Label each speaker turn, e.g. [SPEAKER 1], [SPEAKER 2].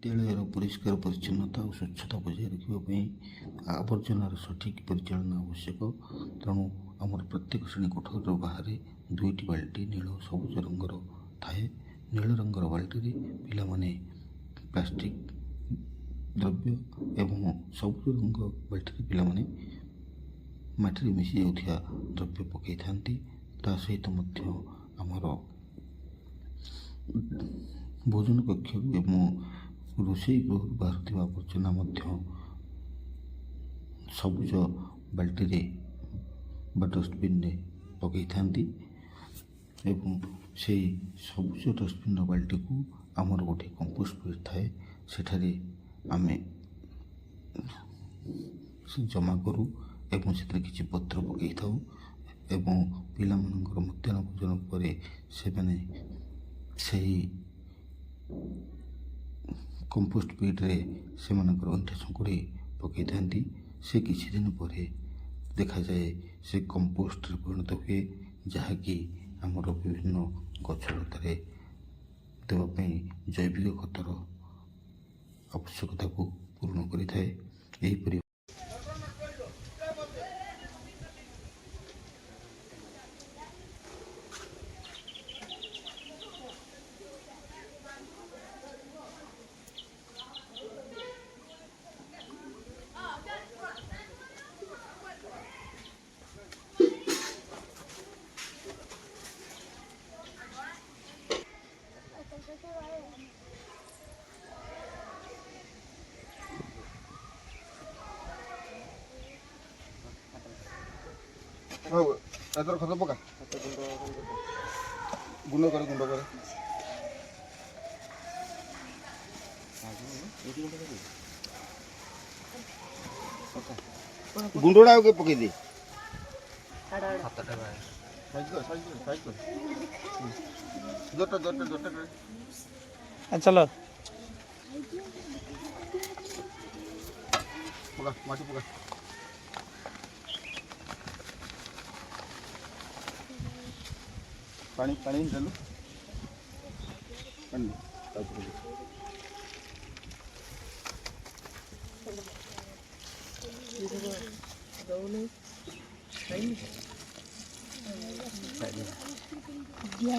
[SPEAKER 1] ବିଦ୍ୟାଳୟର ପରିଷ୍କାର ପରିଚ୍ଛନ୍ନତା ଓ ସ୍ୱଚ୍ଛତା ବଜାୟ ରଖିବା ପାଇଁ ଆବର୍ଜନାର ସଠିକ୍ ପରିଚାଳନା ଆବଶ୍ୟକ। ତେଣୁ ଆମର ପ୍ରତ୍ୟେକ ଶ୍ରେଣୀ କୋଠରୀର ବାହାରେ 2ଟି ବାଲ୍ଟି ନୀଳ ଓ ସବୁଜ ରଙ୍ଗର ଥାଏ। ନୀଳ ରଙ୍ଗର ବାଲ୍ଟିରେ ପିଲାମାନେ ପ୍ଲାଷ୍ଟିକ୍ ଦ୍ରବ୍ୟ ଏବଂ ସବୁଜ ରଙ୍ଗ ବାଲ୍ଟିରେ ପିଲାମାନେ ମାଟିରେ ମିଶି ଯାଉଥିବା ଦ୍ରବ୍ୟ ପକାଇଥାନ୍ତି। ତା ସହିତ ମଧ୍ୟ ଆମର ଭୋଜନ କକ୍ଷ ଏବଂ ରୋଷେଇ ଗୃହରୁ ବାହାରୁଥିବା ଆବର୍ଜନା ମଧ୍ୟ ସବୁଜ ବାଲ୍ଟିରେ ବା ଡଷ୍ଟବିନ୍ରେ ପକାଇଥାନ୍ତି ଏବଂ ସେଇ ସବୁଜ ଡଷ୍ଟବିନ୍ର ବାଲ୍ଟିକୁ ଆମର ଗୋଟିଏ କମ୍ପୋଷ୍ଟ ପିଟ୍ ଥାଏ, ସେଠାରେ ଆମେ ଜମା କରୁ ଏବଂ ସେଥିରେ କିଛି ପତ୍ର ପକାଇଥାଉ ଏବଂ ପିଲାମାନଙ୍କର ମଧ୍ୟାହ୍ନ ଭୋଜନ ପରେ ସେମାନେ ସେହି କମ୍ପୋଷ୍ଟ ପିଟ୍ରେ ସେମାନଙ୍କର ଅଇଁଠା ସଙ୍କୁଡ଼ି ପକାଇଥାନ୍ତି। ସେ କିଛି ଦିନ ପରେ ଦେଖାଯାଏ ସେ କମ୍ପୋଷ୍ଟରେ ପରିଣତ ହୁଏ, ଯାହାକି ଆମର ବିଭିନ୍ନ ଗଛ ଲତାରେ ଦେବା ପାଇଁ ଜୈବିକ ଖତର ଆବଶ୍ୟକତାକୁ ପୂରଣ କରିଥାଏ। ଏହିପରି ଏଥର ଖତ ପକା, ଗୁଣ୍ଡ କରେ ଗୁଣ୍ଡଟା ଆଉ ପକେଇଦେ।
[SPEAKER 2] চলো
[SPEAKER 1] মাটি পকা ପାଣି ଦେଲୁ ପାଣି
[SPEAKER 3] dia